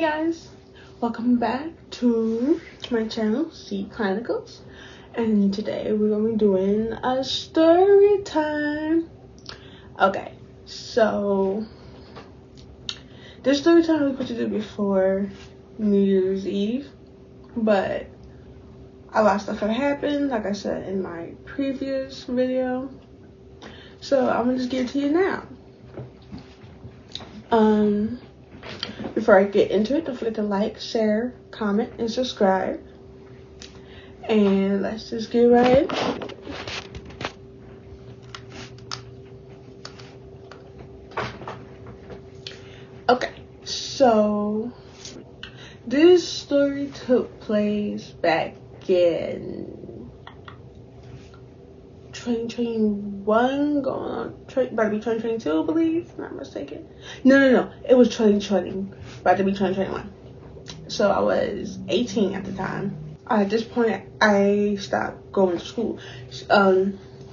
Hey guys, welcome back to my channel, C Chronicles, and today we're gonna be doing a story time. Okay, so this story time we put to do before New Year's Eve, but a lot of stuff had happened, like I said in my previous video, so I'm gonna just give it to you now. Before I get into it, don't forget to like, share, comment, and subscribe. And let's just get right into it. Okay, so this story took place back in 2021, going on, about to be 2022, I believe, if I'm not mistaken. No, it was 2020, about to be 2021. So I was 18 at the time. At this point, I stopped going to school.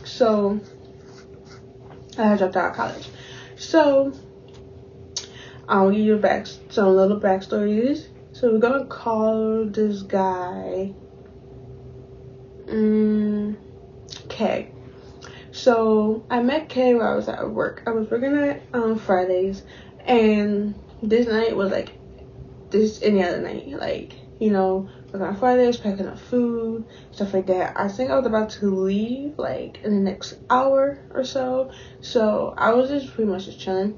So I dropped out of college. So I'll give you some little backstories. So we're gonna call this guy K. So I met Kay while I was at work. I was working at Fridays, and this night was like this any other night. Like, you know, working on Fridays, packing up food, stuff like that. I think I was about to leave like in the next hour or so. So I was just pretty much just chilling.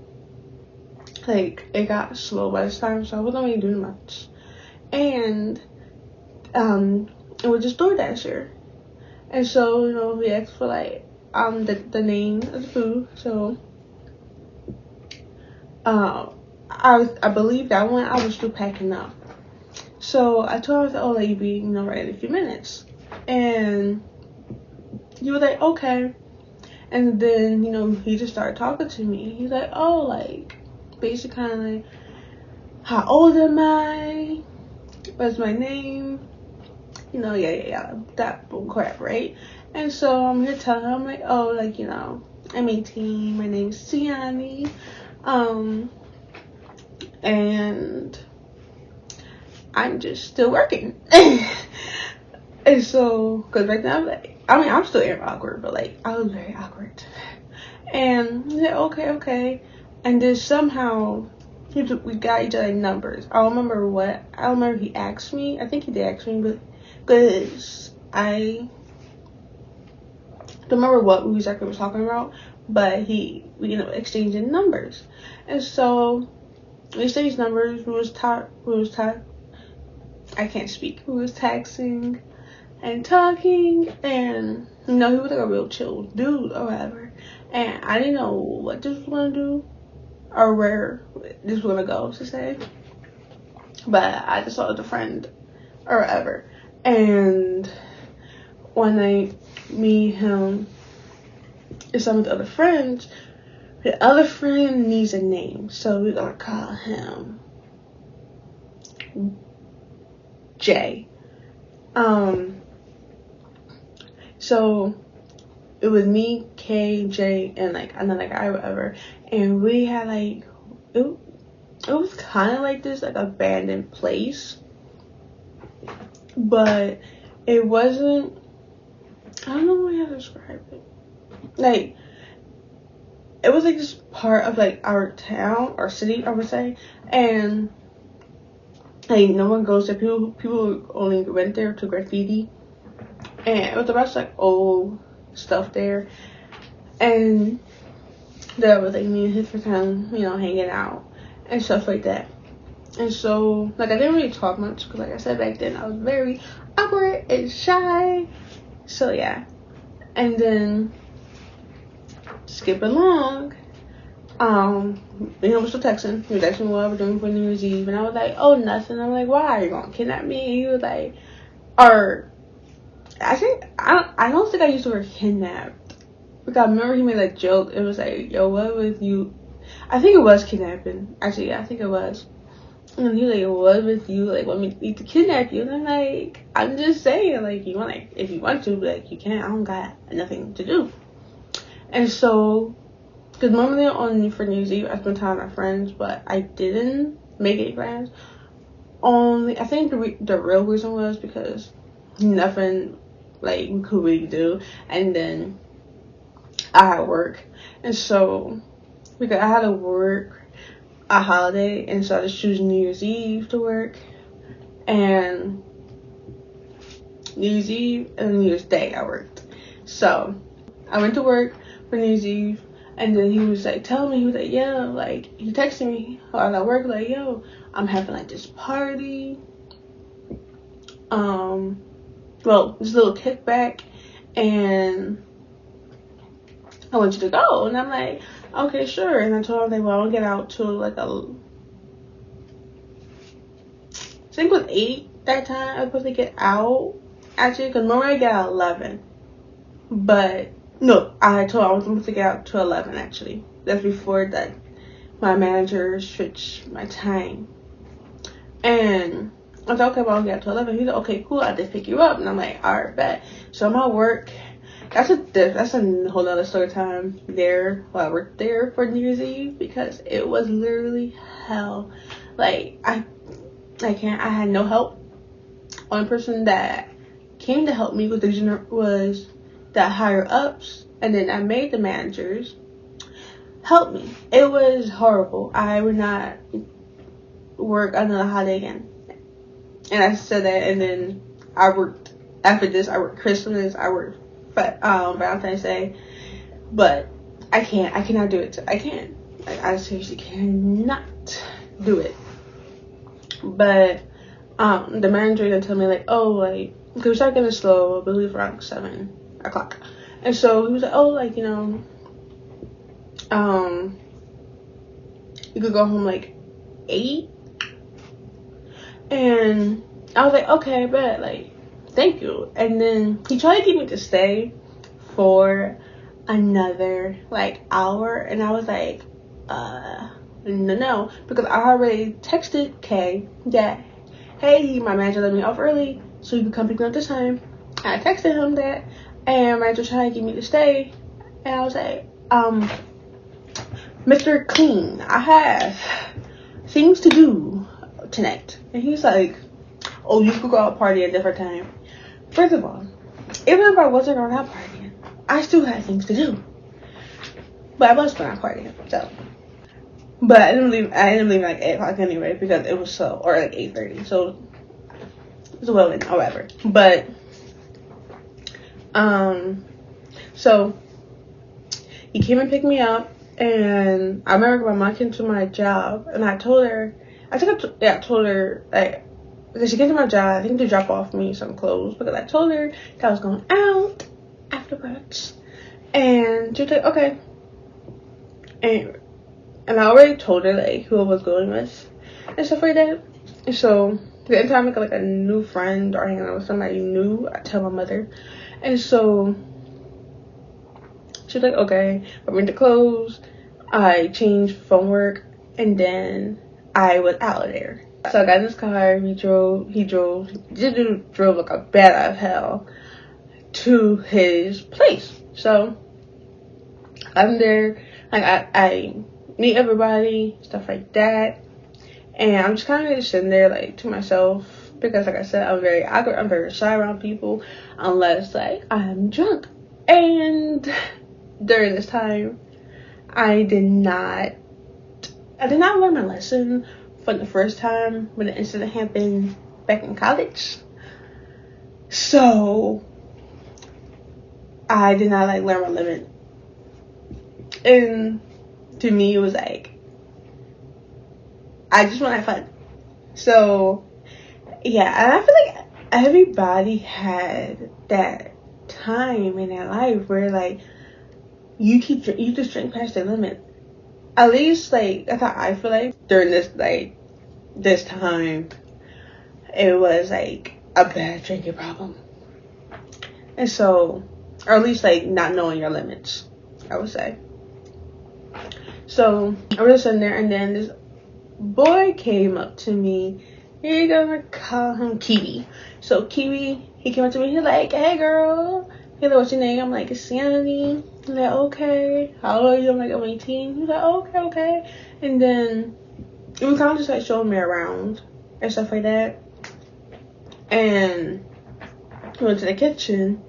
Like, it got slow by this time, so I wasn't really doing much. And it was just DoorDasher. And so, you know, we asked for like the name of the food. So I believe that one I was still packing up. So I told her, oh, like, you'll be, you know, right in a few minutes. And he was like, okay. And then, you know, he just started talking to me. He's like, oh, like, basically kind of like, how old am I? What's my name? You know, yeah, that bull crap, right? And so I'm here telling him, I'm like, oh, like, you know, I'm 18, my name's Tiani, and I'm just still working. And so, because right now, like, I mean, I'm still awkward, but like, I was very awkward. And he said, okay. And then somehow, we got each other numbers. I don't remember he asked me. I think he did ask me, but because I don't remember what we exactly were talking about, but we ended up exchanging numbers. And so we exchanged numbers. We was I can't speak. We was texting and talking, and you know, he was like a real chill dude or whatever. And I didn't know what this was gonna do or where this was gonna go, to say. But I just thought it was a friend or whatever. And one night, me, him, and some of the other friends, the other friend needs a name, so we're gonna call him Jay. So it was me, K, J, and like another guy, whatever, and we had like it was kind of like this like abandoned place, but it wasn't, I don't know how to describe it. Like, it was like this part of like our town or city, I would say, and like no one goes there. People only went there to graffiti, and it was a bunch of like old stuff there, and there was like me and his friend, you know, hanging out and stuff like that. And so, like, I didn't really talk much because, like I said, back then I was very awkward and shy. So yeah, and then skip along. You know, we're still texting. He was asking me what I was doing for New Year's Eve, and I was like, oh, nothing. I'm like, why are you gonna kidnap me? And he was like, or I don't think I used the word kidnapped, because I remember he made that joke. It was like, yo, what with you? I think it was kidnapping. Actually, yeah, I think it was. And he was like, what with you? Like, want me to kidnap you? And I'm like, I'm just saying, like, you want, like, if you want to, like, you can. I don't got nothing to do. And so, because normally for New Year's Eve, I spend time with my friends, but I didn't make any plans. only, I think the real reason was because nothing like we could really do, and then I had work, and so because I had to work a holiday, and so I just choose New Year's Eve to work, and New Year's Eve and New Year's Day I worked. So I went to work for New Year's Eve, and then he was like telling me, he was like, yeah, like he texted me while I was at work, like, yo, I'm having like this party, well, this little kickback, and I want you to go. And I'm like, okay, sure. And I told him, like, well, I'll get out to like I think it was 8 that time. I was supposed to get out, actually, because normally I get out at 11. But no, I told him I was supposed to get out to 11, actually. That's before that my manager switched my time. And I was like, okay, well, I'll get out to 11. He's like, okay, cool, I'll just pick you up. And I'm like, all right, bet. So I'm at work. That's a whole nother story time there while I worked there for New Year's Eve, because it was literally hell. Like, I had no help. Only person that came to help me was the higher ups, and then I made the managers help me. It was horrible. I would not work another holiday again. And I said that, and then I worked after this. I worked Christmas. I worked Valentine's Day, but I cannot do it. I can't. I seriously cannot do it. But the manager gonna tell me like, oh, like, because we started getting slow, I believe around 7 o'clock, and so he was like, oh, like, you know, you could go home like 8, and I was like, okay, but like, thank you. And then he tried to get me to stay for another like hour, and I was like, no, because I already texted Kay that, hey, my manager let me off early, so you can come pick me up this time. And I texted him that, and my manager tried to get me to stay, and I was like, Mr. Clean, I have things to do tonight. And he's like, oh, you could go out party at a different time. First of all, even if I wasn't going out partying, I still had things to do. But I was going out partying, so. But I didn't leave like 8 o'clock anyway, because it was so, or like 8:30, so it's well in, however. But so he came and picked me up, and I remember my mom came to my job, and I told her, I told her, like, because she came to my job, I think to drop off me some clothes, because I told her that I was going out afterwards, and she was like, okay. And I already told her like who I was going with and stuff like that. And so the anytime I get like a new friend or hanging out with somebody new, I tell my mother. And so she's like, okay, I went to clothes, I changed phone work, and then I was out of there. So I got in this car, he drove like a bat out of hell to his place. So I'm there, like I meet everybody, stuff like that, and I'm just kind of just sitting there like to myself, because like I said, I'm very awkward, I'm very shy around people unless like I'm drunk. And during this time, I did not learn my lesson from the first time when the incident happened back in college. So I did not like learn my limit, and to me, it was like, I just want to have fun. So, yeah, and I feel like everybody had that time in their life where, like, you just drink past the limit. At least, like, that's how I feel like during this time, it was, like, a bad drinking problem. And so, or at least, like, not knowing your limits, I would say. So I was sitting there, and then this boy came up to me. You're gonna call him Kiwi. So Kiwi, he came up to me. He's like, "Hey girl." He's like, "What's your name?" I'm like, "Sanity." He's like, "Okay." "How old are you?" I'm like, "I'm 18." He's like, "Okay." And then it was kind of just like showing me around. and stuff like that. And we went to the kitchen,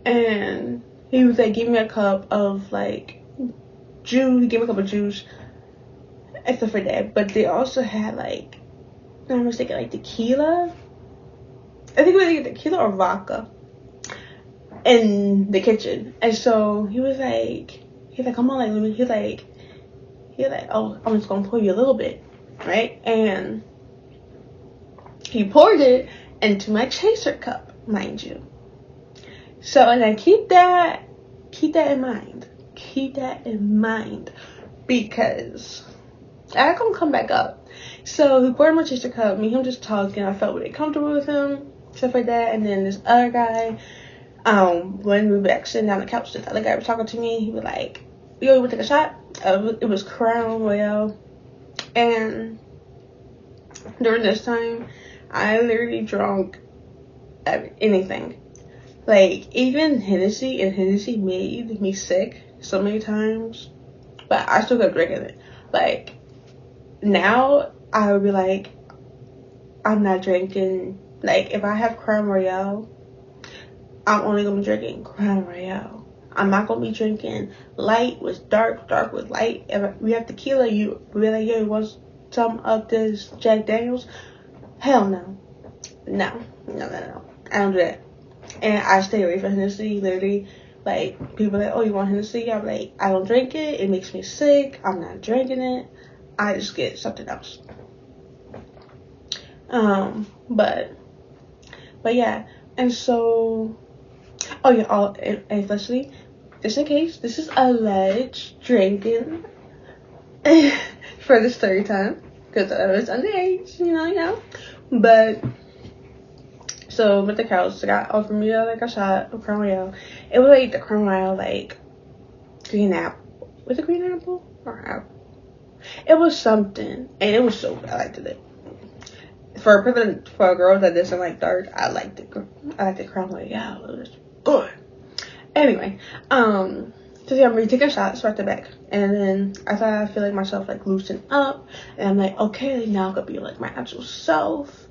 and he was like, give me a cup of like juice. He gave me a cup of juice and stuff like that. But they also had like, I was thinking like tequila. I think it was either tequila or vodka in the kitchen. And so he's like, come on, like, let me. He's like, oh, I'm just gonna pour you a little bit, right? And he poured it into my chaser cup, mind you. So, and then keep that in mind. Keep that in mind, because I'm gonna come back up. So he poured my chaser cup, me and him just talking. I felt really comfortable with him, stuff like that. And then this other guy, when we were back sitting down on the couch, this other guy was talking to me. He was like, yo, you wanna take a shot? It was Crown Royale. And during this time, I literally drank anything. Like, even Hennessy, and Hennessy made me sick so many times, but I still kept drinking it. Like, now I would be like, I'm not drinking. Like, if I have Crown Royale, I'm only gonna be drinking Crown Royale. I'm not gonna be drinking light with dark with light. If we have tequila, you be like, yo, you want some of this Jack Daniels? Hell no. No. I don't do that. And I stay away from Hennessy. Literally, like, people are like, oh, you want Hennessy? I'm like, I don't drink it. It makes me sick. I'm not drinking it. I just get something else. But yeah. And so, oh yeah, and lastly, just in case, this is alleged drinking for the story time, because I was underage, you know. But so with the couch, the guy offered me like a shot of Crown Royale. It was like the Crown Royale, like green apple. Was it green apple or apple? It was something, and it was so good. I liked it. For a girl that doesn't like dark, I liked the Crown Royale. It was good. Anyway, so yeah, I'm ready to take a shot, start the back, and then I feel like myself like loosen up, and I'm like, okay, now I could be like my actual self.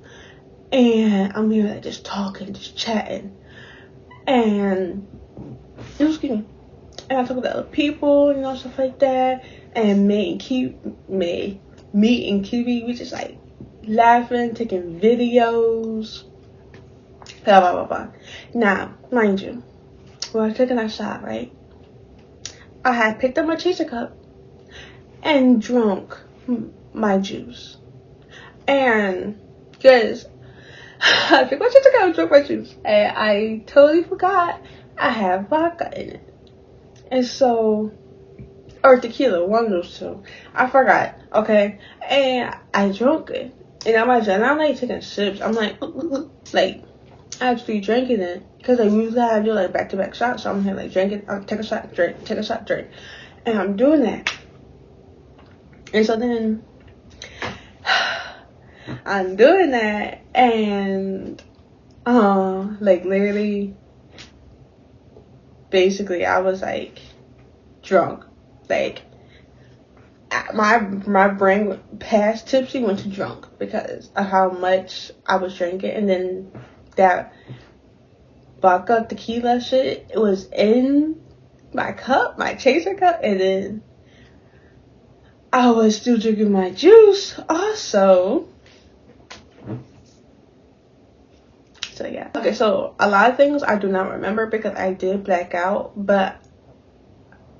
And I'm here like just talking, just chatting. And it was good. And I talked to other people, you know, stuff like that. And me and Kiwi, we just like laughing, taking videos. Blah, blah, blah, blah. Now, mind you, when I was taking that shot, right, I had picked up my chaser cup and drunk my juice. And, guys, I picked my chaser cup and drank my juice. And I totally forgot I have vodka in it. And so, or tequila, one of those two. I forgot, okay? And I drank it. And I'm like taking sips. I'm like actually drinking it. Because like usually I do like back-to-back shots. So I'm here like drinking, I'll take a shot, drink, take a shot, drink. And I'm doing that. And so then I'm doing that, and like literally basically I was like drunk. Like my brain went past tipsy, went to drunk because of how much I was drinking. And then that vodka tequila shit, it was in my cup, my chaser cup, and then I was still drinking my juice also. So yeah. Okay, so a lot of things I do not remember because I did black out, but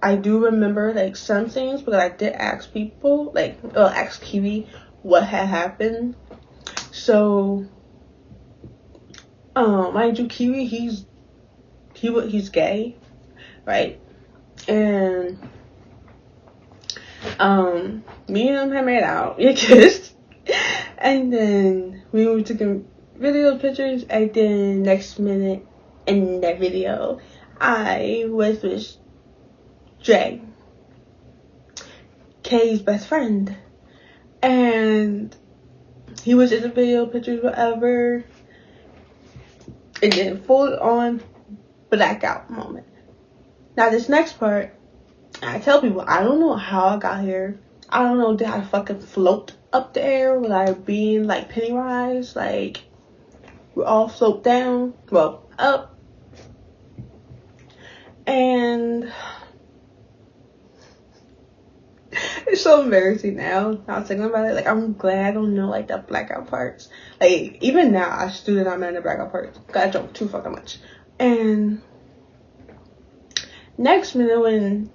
I do remember like some things because I did ask people, ask Kiwi what had happened. So mind you, Kiwi, he's gay, right? And me and him had made out, we kissed, and then we were taking video pictures, and then next minute in that video I was with Jay, Kay's best friend, and he was in the video pictures, whatever, and then full on blackout moment. Now this next part, I tell people, I don't know how I got here. I don't know, did I fucking float up there, like being like Pennywise, like we all float down, well, up. And it's so embarrassing now. I was thinking about it. Like, I'm glad I don't know, like, the blackout parts. Like, even now, I still do not remember the blackout parts. Cause I drunk too fucking much. And next minute, when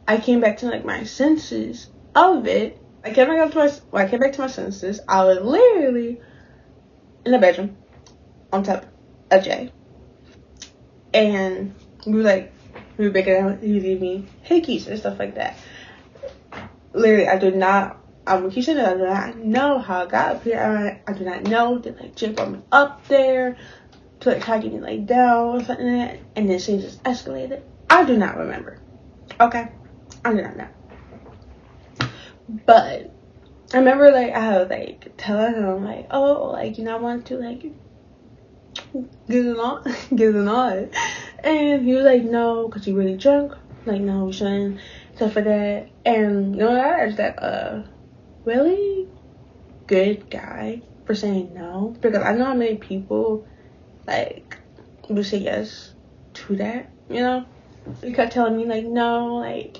I came back to, like, my senses of it, I came back to my senses, I was literally in the bedroom on top of Jay. And we were making out, he was giving me hickeys and stuff like that. Literally, I do not know how I got up here. I do not know that, like, Jay brought me up there to, like, try to get me, like, down or something like that. And then things just escalated. I do not remember. Okay? I do not know. But I remember, like, I was, like, telling him, like, oh, like, I want to, like, get it on. And he was like, no, because you really drunk. Like, no, we shouldn't. Stuff like that. And, I was like, really good guy for saying no. Because I know how many people, like, would say yes to that, He kept telling me, like, no, like,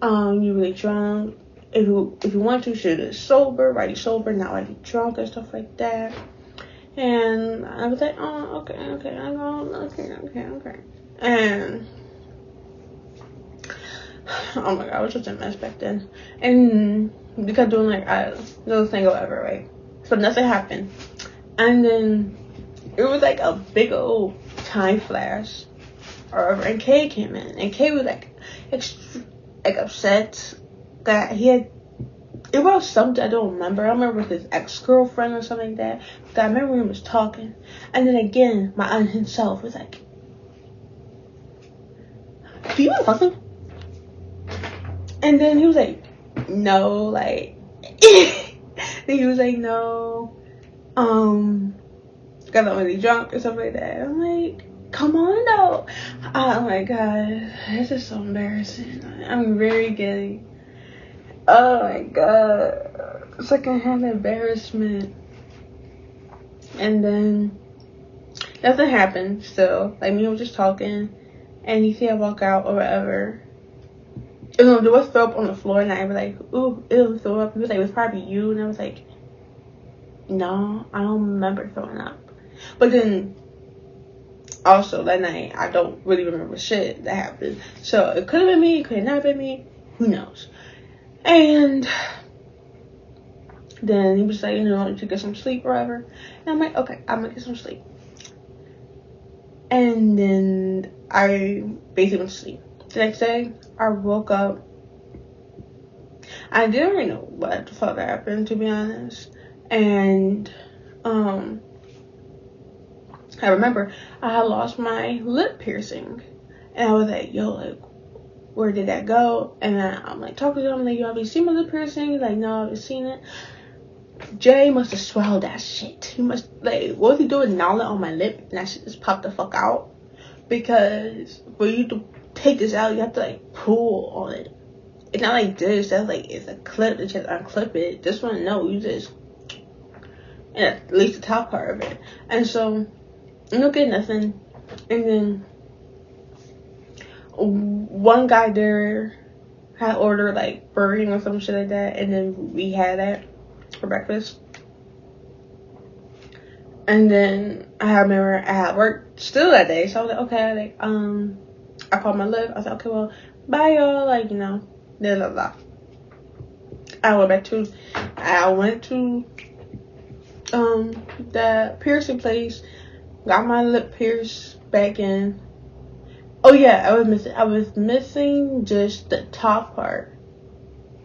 you really drunk. If you want to, you should get sober, right? Sober, not like drunk and stuff like that. And I was like, oh, okay. And oh my god, I was such a mess back then. And we kept doing like little thing or whatever, right? So nothing happened. And then it was like a big old time flash or whatever. And Kay came in, and Kay was like upset that he had. It was something I don't remember. I don't remember with his ex-girlfriend or something like that. But I remember he was talking. And then again, my aunt himself was like, do you want to fuck him? And then he was like, no, like, then he was like, no, got really drunk or stuff like that. I'm like, come on though. Oh my god, this is so embarrassing. I'm very giddy. Oh my god, secondhand embarrassment. And then nothing happened still. Like, me was just talking, and he said I walk out or whatever. And there was throw up on the floor, and I was like, ooh, ew, throw up. He was like, it was probably you. And I was like, no, I don't remember throwing up. But then also that night, I don't really remember shit that happened. So it could have been me, it could have not been me, who knows. And then he was like, to get some sleep or whatever. And I'm like, okay, I'm gonna get some sleep. And then I basically went to sleep. The next day, I woke up. I didn't really know what the fuck happened, to be honest. And I remember I had lost my lip piercing. And I was like, yo, like, where did that go? And then I'm like talking to him, like, yo, have you seen my lip piercing? He's like, no, I haven't seen it. Jay must have swallowed that shit. He must, like, what was he doing, gnawing on my lip? And that shit just popped the fuck out. Because for you to take this out, you have to, like, pull on it. It's not like this. That's like, it's a clip that you have to unclip it. This one, no, you just, and at least the top part of it. And so, I don't get nothing. And then one guy there had ordered like Burger King or some shit like that, and then we had that for breakfast. And then I remember I had work still that day, so I was like, okay, like, I called my lift. I was like, okay, well, bye y'all, like, blah blah blah. I went to the piercing place, got my lip pierced back in. Oh yeah, I was missing just the top part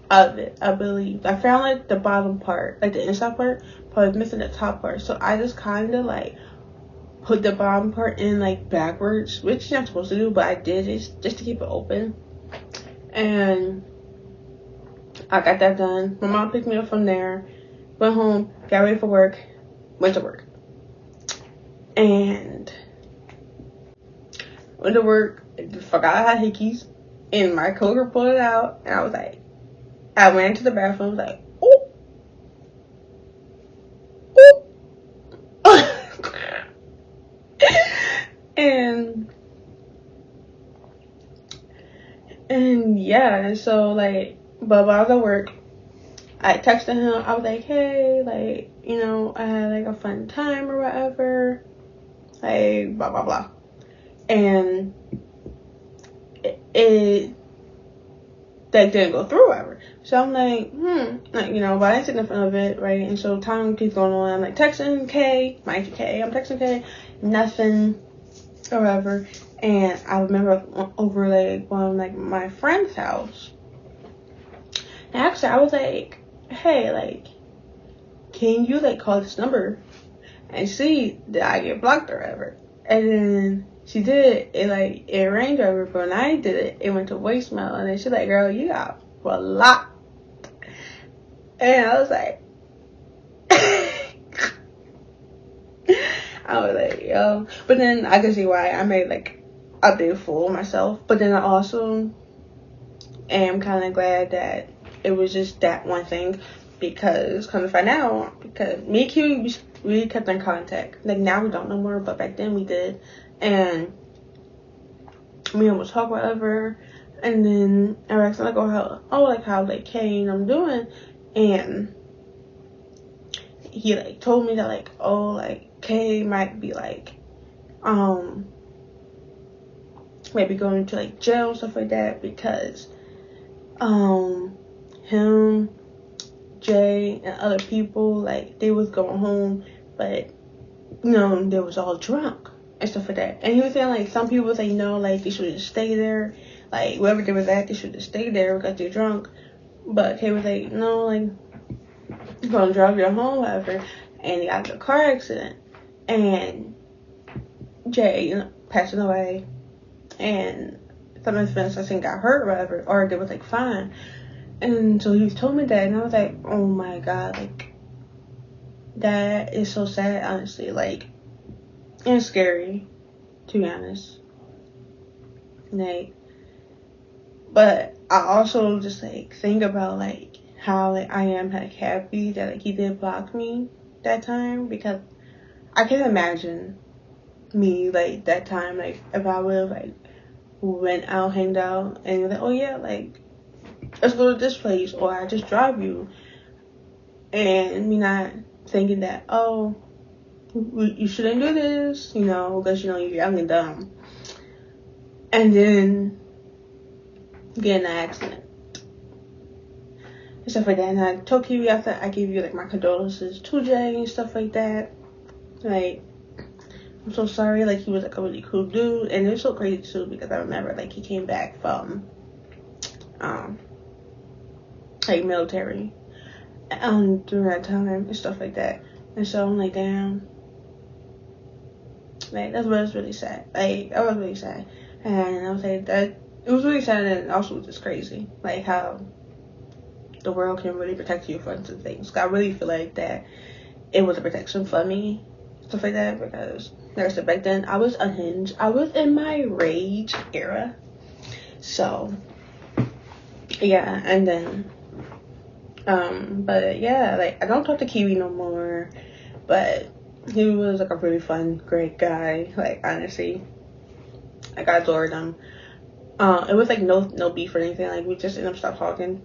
of it, I believe. I found like the bottom part, like the inside part, but I was missing the top part. So I just kind of like put the bottom part in like backwards, which you're not supposed to do, but I did it just to keep it open. And I got that done. My mom picked me up from there, went home, got ready for work, went to work. And went to work, forgot I had hickeys, and my coworker pulled it out, and I was like, I went into the bathroom, I was like, oh, yeah, and so like, but while I was at work, I texted him. I was like, hey, like, you know, I had like a fun time or whatever. Like, blah blah blah, and it like didn't go through whatever. So I'm like, like, you know, but I didn't think nothing of it, right? And so time keeps going on. I'm like texting K, mind you, K. I'm texting K, nothing or whatever. And I remember over like one of like my friend's house. And actually, I was like, hey, like, can you like call this number and see that I get blocked or whatever? And then she did it, like it rang over, but when I did it, it went to voicemail. And then she's like, girl, you got blocked. And I was like, I was like, yo. But then I can see why I made like a big fool of myself. But then I also am kind of glad that it was just that one thing, because come to find out, because me and Q, we kept in contact. Like now we don't no more, but back then we did. And me and would talk whatever. And then I asked him like, how like Kane I'm doing, and he like told me that like, oh, like Kay might be like maybe going to like jail and stuff like that, because him, Jay, and other people, like they was going home, but you know, they was all drunk and stuff like that. And he was saying like some people was like, no, like they should just stay there, like wherever they was at, they should just stay there because they're drunk. But Kay was like, no, like you're gonna drive you home, whatever. And he got into a car accident, and Jay, you know, passing away, and some of his friends I think got hurt or whatever, or they was like fine. And so he told me that, and I was like, oh my god, like that is so sad, honestly, like, and scary, to be honest. Like, but I also just like think about like how like I am like happy that like he did block me that time, because I can imagine me like that time, like if I would have like went out, hanged out, and you're like, oh yeah, like let's go to this place, or I just drive you, and me not thinking that, oh, you shouldn't do this, you know, because you know you're young and dumb, and then get in an accident and stuff like that. And I told Kiwi after, I gave you like my condolences to Jay and stuff like that. Like, I'm so sorry. Like, he was like a really cool dude, and it was so crazy too, because I remember like he came back from like military during that time and stuff like that. And so I'm like, damn, like that was really sad. Like I was really sad, and I was like that it was really sad, and also just crazy, like how the world can really protect you from some things. I really feel like that it was a protection for me, stuff like that, because like I said, back then I was unhinged. I was in my rage era. So yeah, and then but yeah, like I don't talk to Kiwi no more, but he was like a really fun, great guy. Like honestly, like I adored him. It was like no beef or anything. Like we just ended up stopped talking.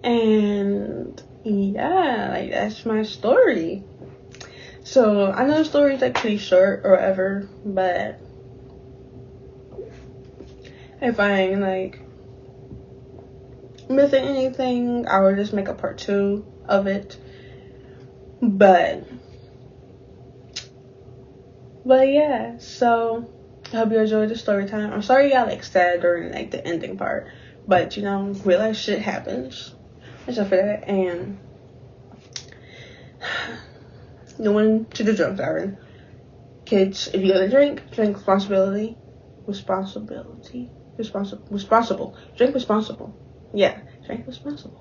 And yeah, like that's my story. So I know the story's like pretty short or whatever, but if I'm like missing anything, I will just make a part 2 of it. But yeah, so I hope you enjoyed the story time. I'm sorry you got like sad during like the ending part, but you know, real life shit happens. Except for that, and no one to the drunk driving. Kids, if you're gonna drink responsible. Drink responsible. Yeah, drink responsible.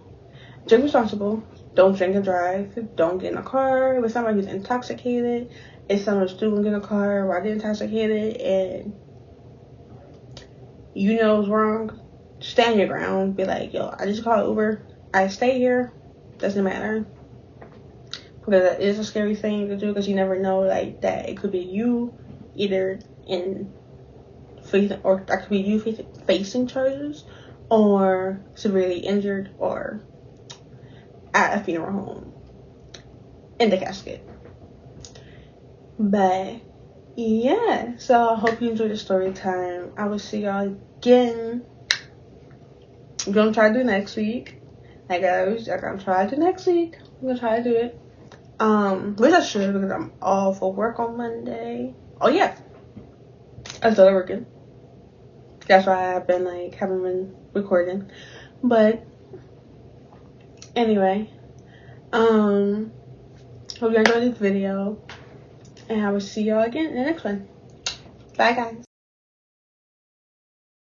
Drink responsible. Don't drink and drive. Don't get in a car with somebody who's intoxicated. If someone's still in a car while they're intoxicated and you know it's wrong, stand your ground. Be like, yo, I just called Uber. I stay here. Doesn't matter. Because that is a scary thing to do, because you never know like that it could be you either in facing, or that could be you facing charges, or severely injured, or at a funeral home in the casket. But yeah, so I hope you enjoyed the story time. I will see y'all again. I'm gonna try to do next week. I'm gonna try to do next week. I'm gonna try to do it. Which I should, because I'm all for work on Monday. Oh yeah, I started working. That's why I've been like haven't been recording. But anyway, hope you enjoyed this video, and I will see y'all again in the next one. Bye guys.